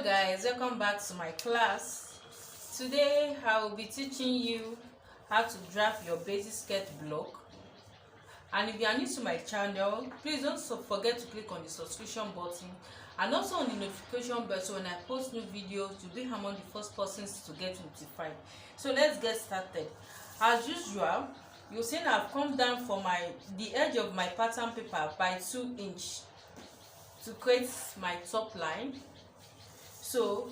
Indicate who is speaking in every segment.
Speaker 1: Hello guys, welcome back to my class. Today I will be teaching you how to draft your basic skirt block. And if you are new to my channel, please don't forget to click on the subscription button and also on the notification bell, so when I post new videos you'll be among the first persons to get notified. So let's get started. As usual, you'll see I've come down for the edge of my pattern paper by 2 inches to create my top line. So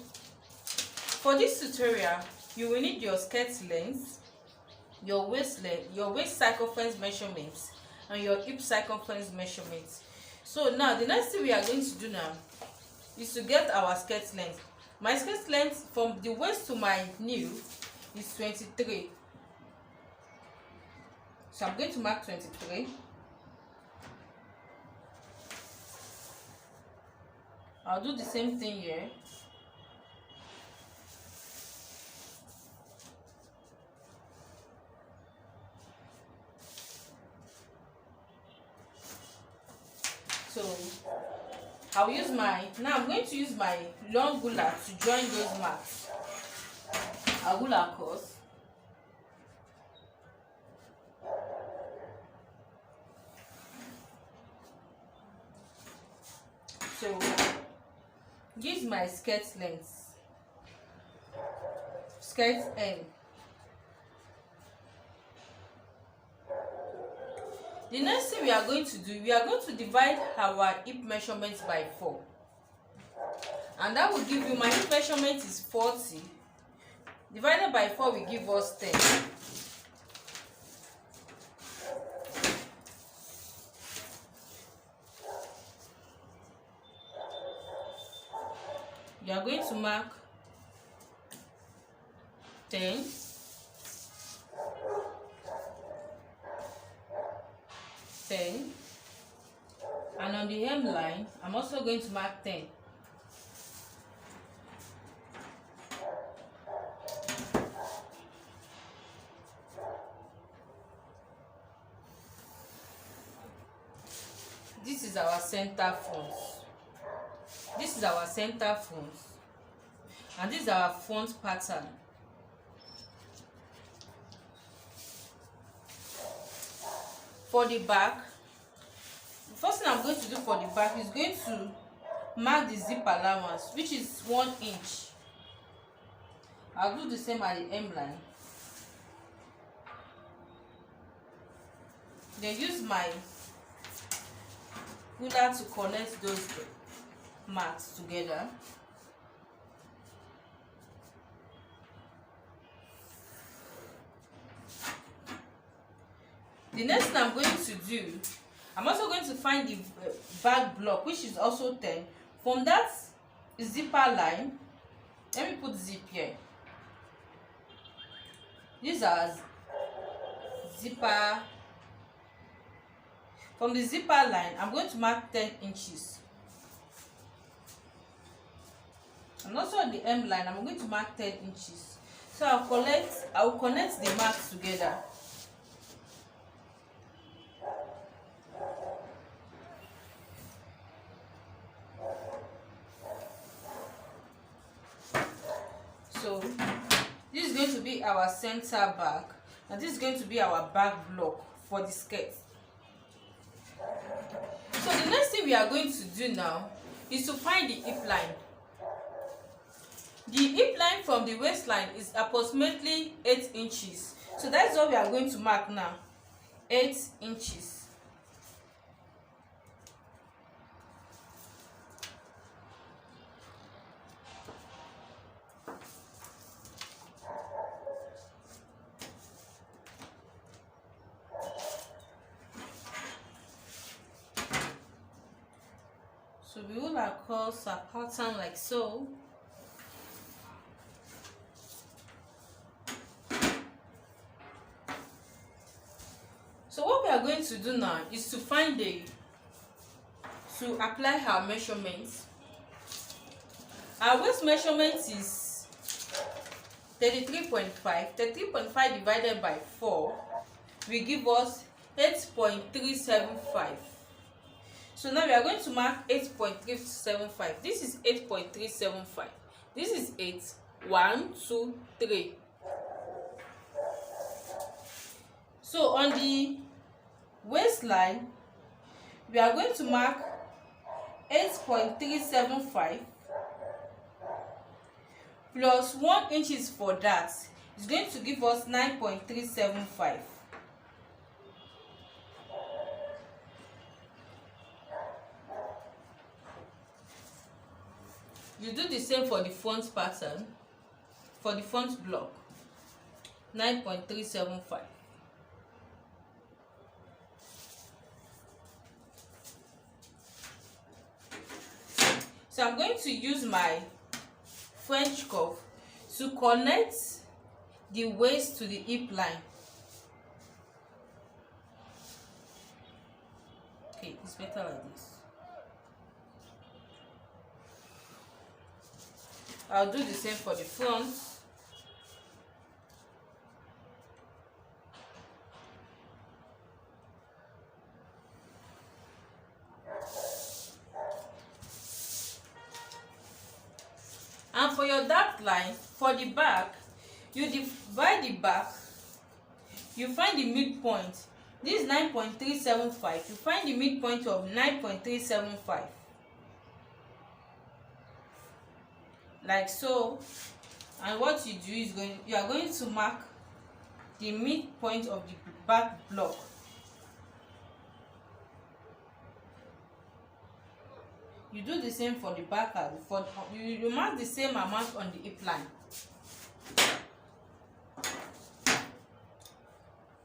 Speaker 1: for this tutorial, you will need your skirt length, your waist length, your waist circumference measurements, and your hip circumference measurements. So now the next thing we are going to do now is to get our skirt length. My skirt length from the waist to my knee is 23. So I'm going to mark 23. I'll do the same thing here. So I'm going to use my long ruler to join those marks. A ruler course. So this is my skirt length, skirt end. The next thing we are going to do, we are going to divide our hip measurements by 4, and that will give you, my hip measurement is 40 divided by 4 will give us 10. You are going to mark 10, 10, and on the hem line I'm also going to mark 10. This is our center front. This is our center front, and this is our front pattern. For the back, the first thing I'm going to do for the back is going to mark the zip allowance, which is 1 inch. I'll do the same at the hem line. Then use my ruler to connect those marks together. The next thing I'm going to do, I'm also going to find the back block, which is also 10. From that zipper line, let me put zip here. These are zipper. From the zipper line, I'm going to mark 10 inches. And also on the hem line, I'm going to mark 10 inches. So I will connect the marks together. So this is going to be our center back, and this is going to be our back block for the skirt. So the next thing we are going to do now is to find the hip line. The hip line from the waistline is approximately 8 inches. So that's what we are going to mark now, 8 inches. So we will across a pattern like so. So what we are going to do now is to apply our measurements. Our waist measurement is 33.5. 33.5 divided by 4 will give us 8.375. So now we are going to mark 8.375. This is 8.375. This is 8. 1, 2, 3. So on the waistline, we are going to mark 8.375 plus 1 inches for that is going to give us 9.375. You do the same for the front pattern, for the front block. 9.375. So I'm going to use my French cuff to connect the waist to the hip line. Okay, it's better like this. I'll do the same for the front. And for your dart line, for the back, you divide the back, you find the midpoint. This is 9.375. You find the midpoint of 9.375. Like so. And what you do is you are going to mark the midpoint of the back block. You do the same for the back. You mark the same amount on the hip line.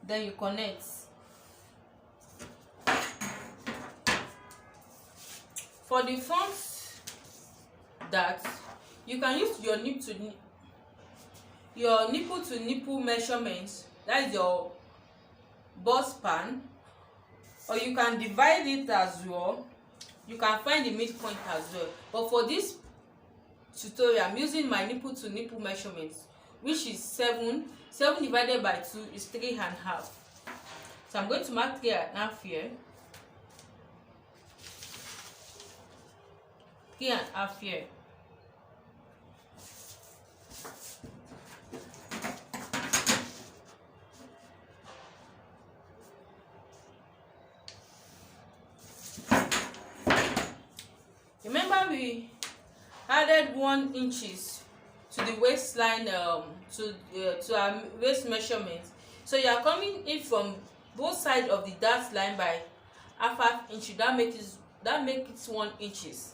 Speaker 1: Then you connect. For the front dart, you can use your nipple to nipple measurements. That is your bust span, or you can divide it as well. You can find the midpoint as well. But for this tutorial, I'm using my nipple to nipple measurements, which is 7. 7 divided by 2 is 3.5. So I'm going to mark 3.5 here. 3.5 here. Remember, we added 1 inches to the waistline, to our waist measurement. So you are coming in from both sides of the dart line by half inch. That makes it 1 inches.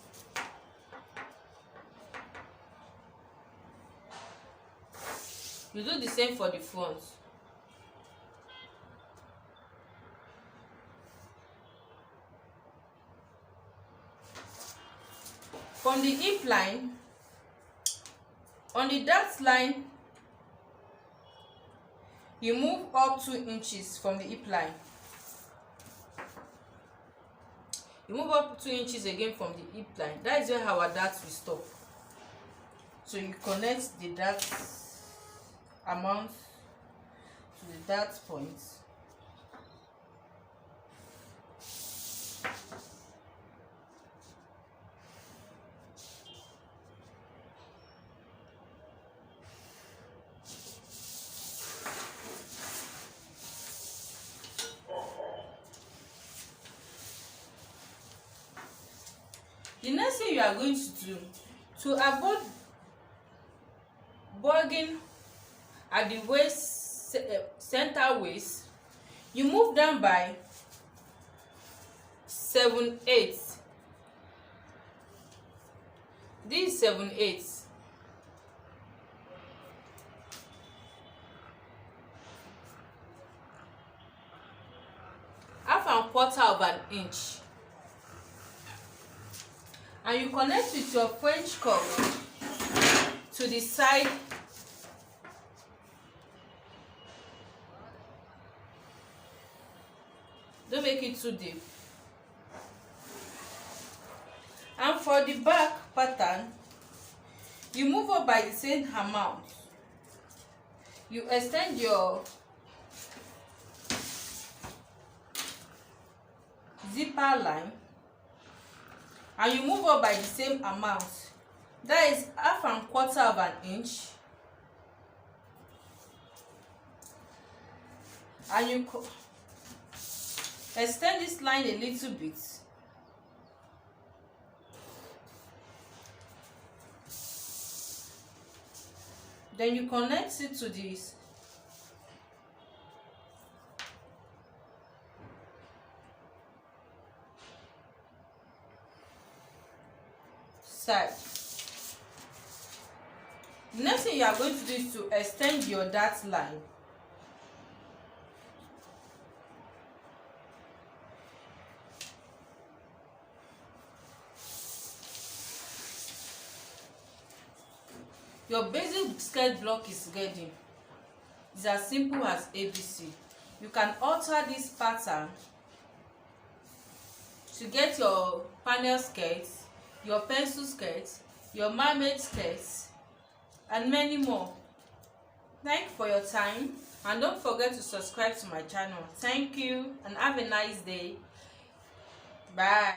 Speaker 1: You do the same for the front. From the hip line, on the dart line, you move up 2 inches from the hip line. You move up 2 inches again from the hip line. That is where our dart will stop. So you connect the dart amount to the dart point. The next thing you are going to do to avoid bugging at the waist, center waist, you move down by 7/8. This is 7/8. Half and quarter of an inch. And you connect with your French cuff to the side don't make it too deep. And for the back pattern, you move up by the same amount. You extend your zipper line and you move up by the same amount, that is 1/4 of an inch, and you extend this line a little bit. Then you connect it to this side. The next thing you are going to do is to extend your dart line. Your basic skirt block is ready. It's as simple as ABC. You can alter this pattern to get your panel skirts, your pencil skirts, your mermaid skirts, and many more. Thank you for your time, and don't forget to subscribe to my channel. Thank you and have a nice day. Bye.